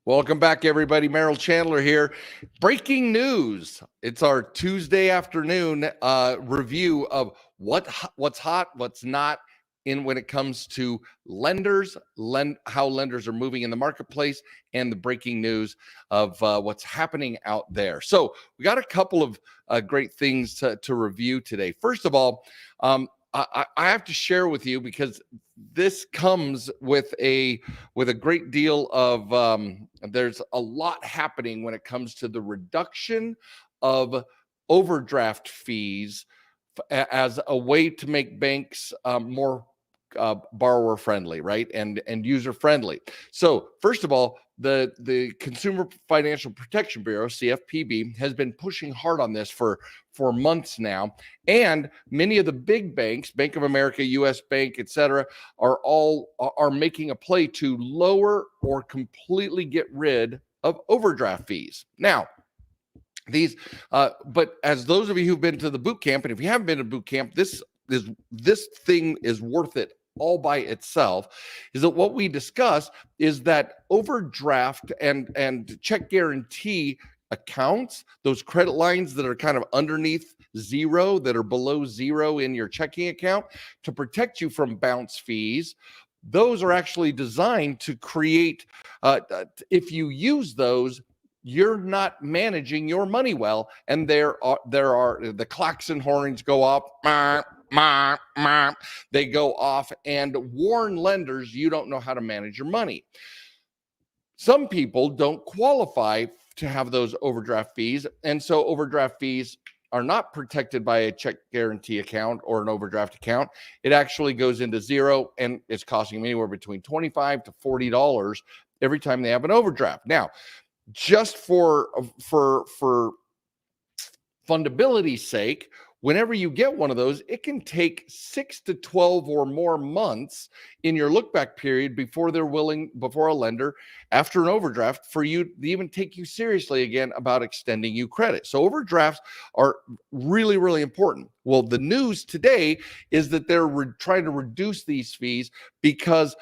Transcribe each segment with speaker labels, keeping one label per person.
Speaker 1: Welcome back, everybody. Merrill Chandler here. Breaking news. It's our Tuesday afternoon review of what's hot, what's not in when it comes to lenders, how lenders are moving in the marketplace, and the breaking news of what's happening out there. So we got a couple of great things to review today. First of all, I have to share with you because this comes with a great deal of there's a lot happening when it comes to the reduction of overdraft fees as a way to make banks more borrower friendly, right, and user friendly. So first of all, the Consumer Financial Protection Bureau, CFPB, has been pushing hard on this for months now, and many of the big banks, Bank of America, U.S. Bank, etc., are making a play to lower or completely get rid of overdraft fees. Now, but as those of you who've been to the boot camp, and if you haven't been to boot camp, this thing is worth it all by itself. Is that what we discuss is that overdraft and check guarantee accounts, those credit lines that are kind of underneath zero, that are below zero in your checking account, to protect you from bounce fees. Those are actually designed to create, if you use those, you're not managing your money well, and there are the klaxon horns go off, they go off and warn lenders you don't know how to manage your money. Some people don't qualify to have those overdraft fees, and so overdraft fees are not protected by a check guarantee account or an overdraft account. It actually goes into zero, and it's costing them anywhere between $25 to $40 every time they have an overdraft. Now, just for fundability's sake, whenever you get one of those, it can take 6 to 12 or more months in your look back period before a lender, after an overdraft, for you to even take you seriously again about extending you credit. So overdrafts are really, really important. Well, the news today is that they're trying to reduce these fees because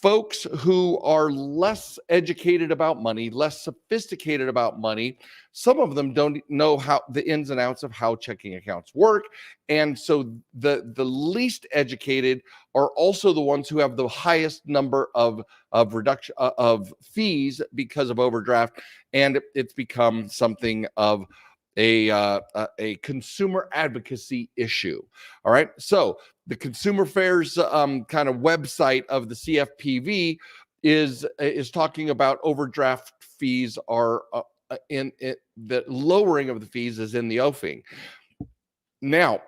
Speaker 1: folks who are less educated about money, less sophisticated about money, some of them don't know how the ins and outs of how checking accounts work. And so the least educated are also the ones who have the highest number of reduction of fees because of overdraft. And it's become something of a consumer advocacy issue. All right. So the Consumer Affairs kind of website of the CFPB is talking about overdraft fees are in it, the lowering of the fees is in the offing. Now,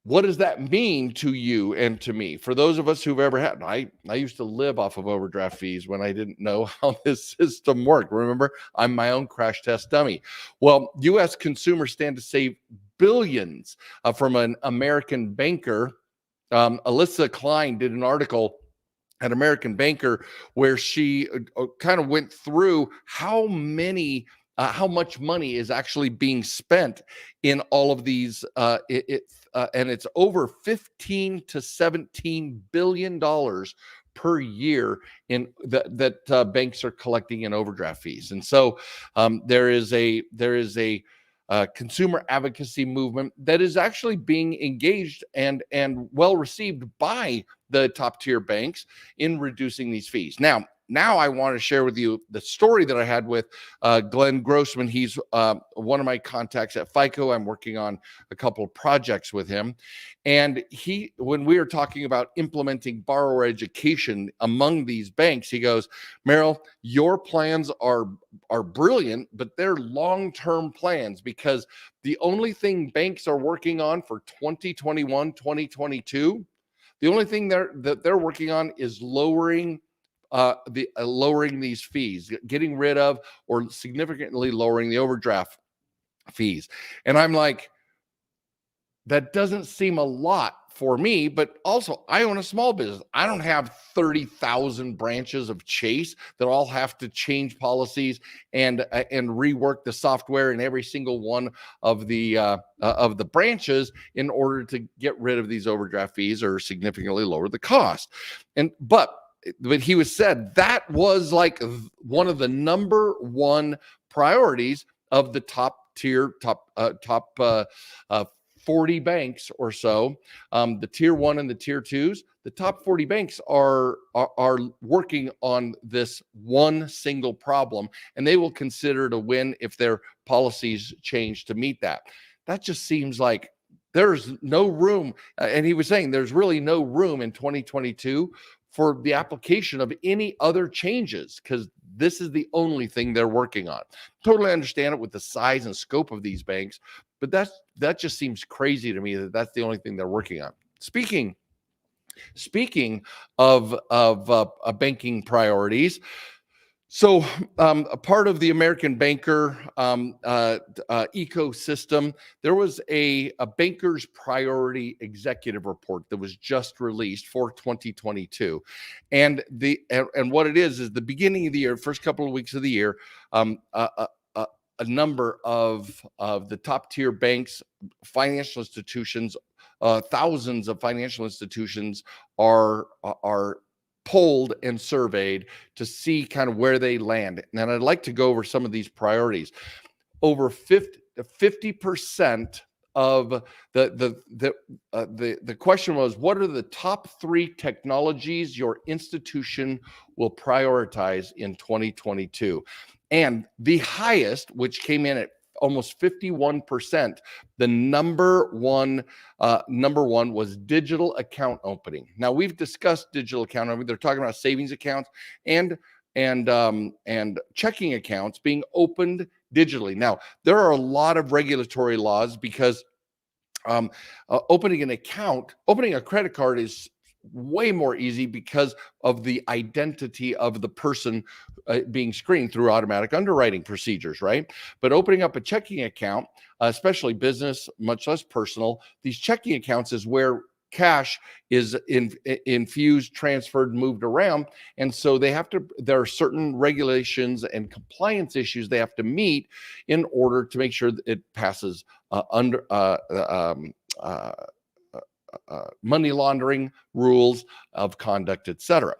Speaker 1: what does that mean to you and to me? For those of us who've ever had, I used to live off of overdraft fees when I didn't know how this system worked. Remember, I'm my own crash test dummy. Well, U.S. consumers stand to save billions from an American banker. Alyssa Klein did an article at American Banker where she kind of went through how much money is actually being spent in all of these, and it's over $15 to $17 billion per year in that banks are collecting in overdraft fees. And so there is a consumer advocacy movement that is actually being engaged and well received by the top tier banks in reducing these fees. Now I want to share with you the story that I had with Glenn Grossman. He's one of my contacts at FICO. I'm working on a couple of projects with him. And when we were talking about implementing borrower education among these banks, he goes, Merrill, your plans are brilliant, but they're long-term plans, because the only thing banks are working on for 2021, 2022, the only thing that they're working on is lowering these fees, getting rid of or significantly lowering the overdraft fees. And I'm like, that doesn't seem a lot for me, but also I own a small business. I don't have 30,000 branches of Chase that all have to change policies and rework the software in every single one of the branches in order to get rid of these overdraft fees or significantly lower the cost. But but he was said that was like one of the number one priorities of the top 40 banks or so, the tier one and the tier twos. The top 40 banks are working on this one single problem, and they will consider it a win if their policies change to meet that. That just seems like there's no room. And he was saying there's really no room in 2022 for the application of any other changes, because this is the only thing they're working on. Totally understand it with the size and scope of these banks, but that just seems crazy to me that that's the only thing they're working on. Speaking of banking priorities, so a part of the American banker ecosystem, there was a banker's priority executive report that was just released for 2022. And what it is the beginning of the year, first couple of weeks of the year, a number of the top tier banks, financial institutions, thousands of financial institutions are polled and surveyed to see kind of where they land. And I'd like to go over some of these priorities. Over 50% of the question was, what are the top 3 technologies your institution will prioritize in 2022? And the highest, which came in at almost 51%, the number one was digital account opening. Now, we've discussed digital account opening. They're talking about savings accounts and checking accounts being opened digitally. Now, there are a lot of regulatory laws because opening a credit card is way more easy because of the identity of the person being screened through automatic underwriting procedures, right? But opening up a checking account, especially business, much less personal, these checking accounts is where cash is infused, transferred, moved around. And so there are certain regulations and compliance issues they have to meet in order to make sure that it passes money laundering rules of conduct, etc.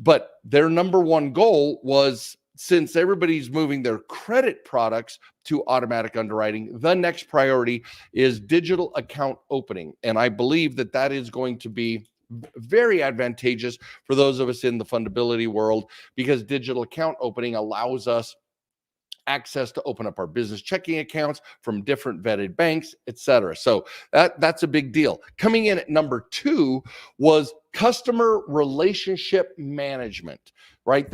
Speaker 1: But their number one goal was, since everybody's moving their credit products to automatic underwriting, the next priority is digital account opening. And I believe that is going to be very advantageous for those of us in the fundability world, because digital account opening allows us access to open up our business checking accounts from different vetted banks, etc. So that's a big deal. Coming in at number 2 was customer relationship management, right?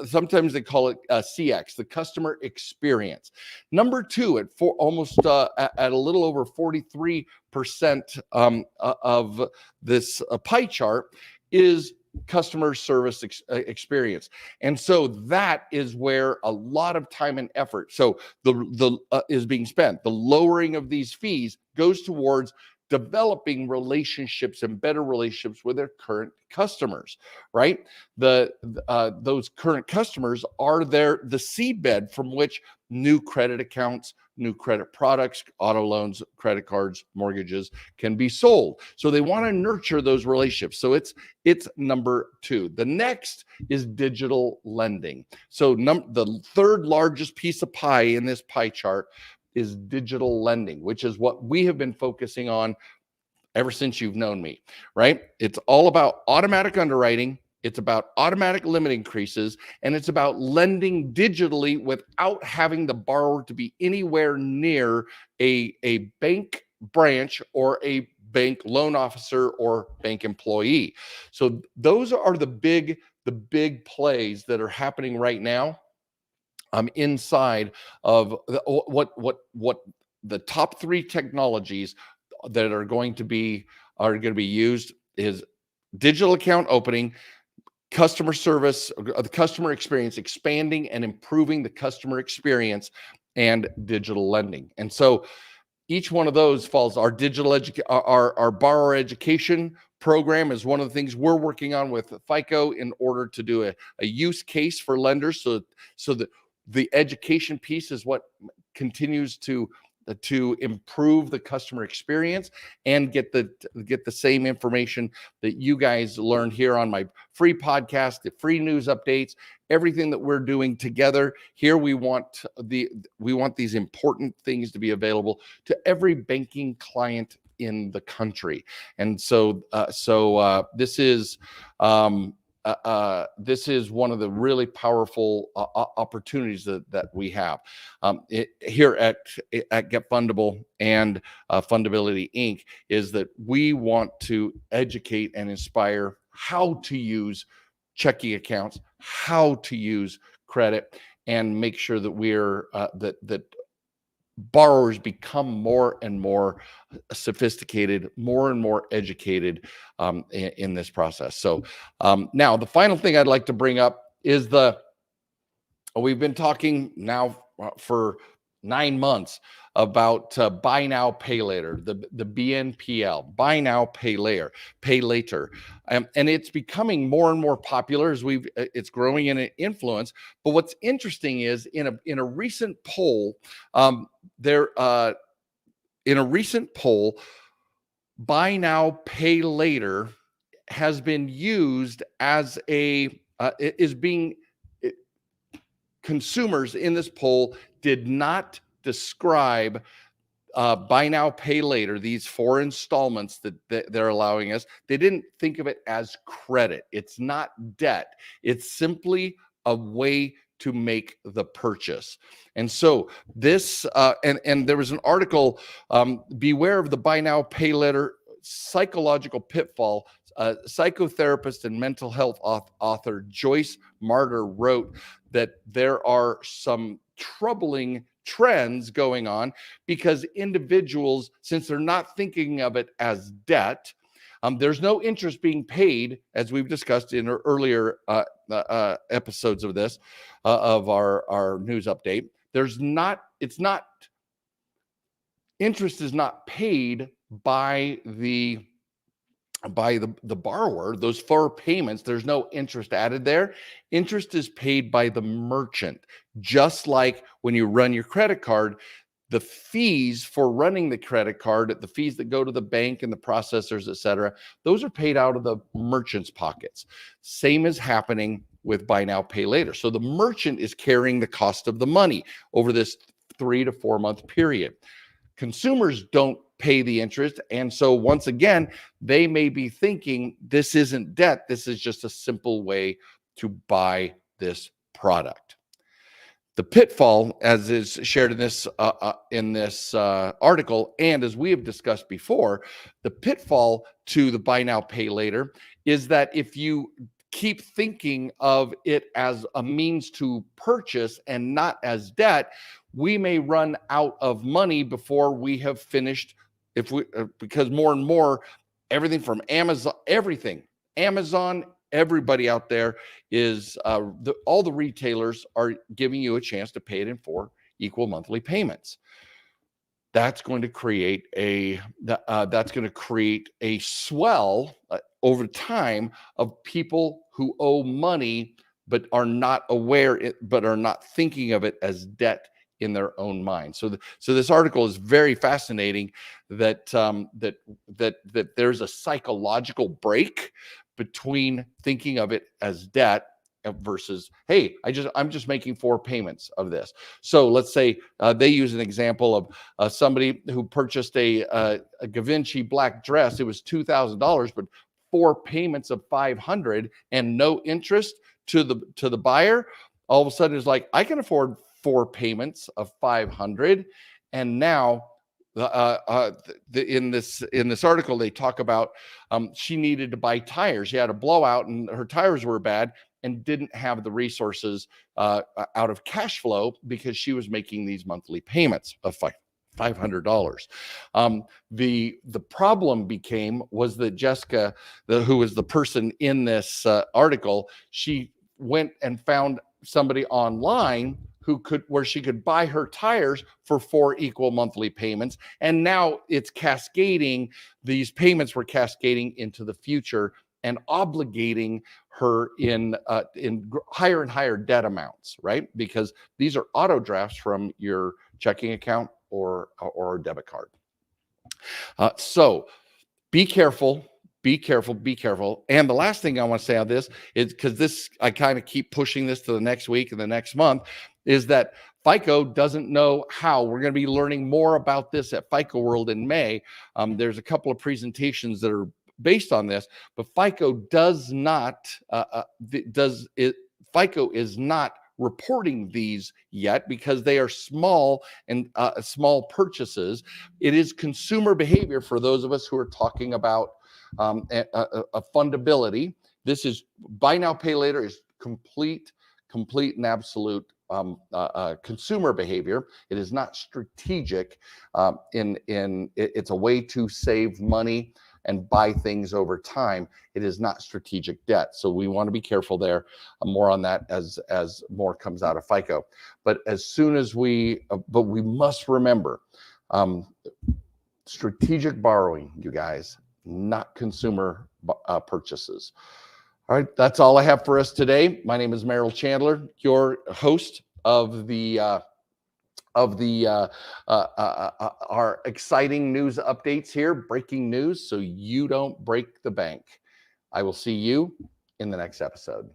Speaker 1: Sometimes they call it CX, the customer experience. Number 2 at a little over 43% of this pie chart is customer service experience. And so that is where a lot of time and effort is being spent. The lowering of these fees goes towards developing relationships and better relationships with their current customers, right? Those current customers are the seedbed from which new credit accounts, new credit products, auto loans, credit cards, mortgages can be sold. So they want to nurture those relationships. So it's number 2. The next is digital lending. So the third largest piece of pie in this pie chart is digital lending, which is what we have been focusing on ever since you've known me, right? It's all about automatic underwriting. It's about automatic limit increases, and it's about lending digitally without having the borrower to be anywhere near a bank branch or a bank loan officer or bank employee. So those are the big plays that are happening right now. Inside of what the top 3 technologies that are going to be used is digital account opening, customer service, the customer experience, expanding and improving the customer experience, and digital lending. And so each one of those falls. Our our borrower education program is one of the things we're working on with FICO in order to do a use case for lenders, so that the education piece is what continues to to improve the customer experience and get the same information that you guys learned here on my free podcast, the free news updates, everything that we're doing together here. We want these important things to be available to every banking client in the country. And so this is one of the really powerful opportunities that we have here at Get Fundable and Fundability Inc. is that we want to educate and inspire how to use checking accounts, how to use credit, and make sure that we're that borrowers become more and more sophisticated, more and more educated in this process. So now the final thing I'd like to bring up is we've been talking now for 9 months about buy now, pay later, the BNPL, buy now, pay later. And it's becoming more and more popular as it's growing in influence. But what's interesting is in a recent poll, buy now, pay later has been used as consumers in this poll did not describe buy now, pay later, these 4 installments that they're allowing us. They didn't think of it as credit. It's not debt. It's simply a way to make the purchase. And so this, and there was an article, beware of the buy now, pay later psychological pitfall. Psychotherapist and mental health author Joyce Martyr wrote that there are some troubling trends going on because individuals, since they're not thinking of it as debt, there's no interest being paid, as we've discussed in earlier episodes of this, of our news update. Interest is not paid by the borrower. Those 4 payments, there's no interest added there. Interest is paid by the merchant. Just like when you run your credit card, the fees for running the credit card, the fees that go to the bank and the processors, et cetera, those are paid out of the merchant's pockets. Same is happening with buy now, pay later. So the merchant is carrying the cost of the money over this 3 to 4 month period. Consumers don't pay the interest. And so once again, they may be thinking this isn't debt. This is just a simple way to buy this product. The pitfall, as is shared in this article, and as we have discussed before, the pitfall to the buy now, pay later is that if you keep thinking of it as a means to purchase and not as debt, we may run out of money before we have finished. Because more and more, everything from Amazon, everybody out there is all the retailers are giving you a chance to pay it in 4 equal monthly payments. That's going to create a swell over time of people who owe money but are not aware, but are not thinking of it as debt in their own mind. So this article is very fascinating that there's a psychological break between thinking of it as debt versus, hey, I'm just making 4 payments of this. So let's say they use an example of somebody who purchased a Givenchy black dress. It was $2,000, but 4 payments of $500 and no interest to the buyer. All of a sudden, it's like, I can afford 4 payments of $500, and now in this article they talk about she needed to buy tires. She had a blowout and her tires were bad and didn't have the resources out of cash flow because she was making these monthly payments of $500. The problem was that Jessica, who was the person in this article, she went and found somebody online where she could buy her tires for 4 equal monthly payments. And now it's cascading. These payments were cascading into the future and obligating her in higher and higher debt amounts, right? Because these are auto drafts from your checking account or a debit card. So be careful, be careful, be careful. And the last thing I want to say on this is, because this, I kind of keep pushing this to the next week and the next month, is that FICO doesn't know how. We're going to be learning more about this at FICO World in May. There's a couple of presentations that are based on this, but FICO does not, FICO is not reporting these yet because they are small and small purchases. It is consumer behavior for those of us who are talking about a fundability. This is buy now, pay later is complete and absolute consumer behavior. It is not strategic. It's a way to save money and buy things over time. It is not strategic debt. So we want to be careful there. More on that as more comes out of FICO. But as soon as we must remember, strategic borrowing, you guys, not consumer purchases. All right, that's all I have for us today. My name is Merrill Chandler, your host of our exciting news updates here, breaking news, so you don't break the bank. I will see you in the next episode.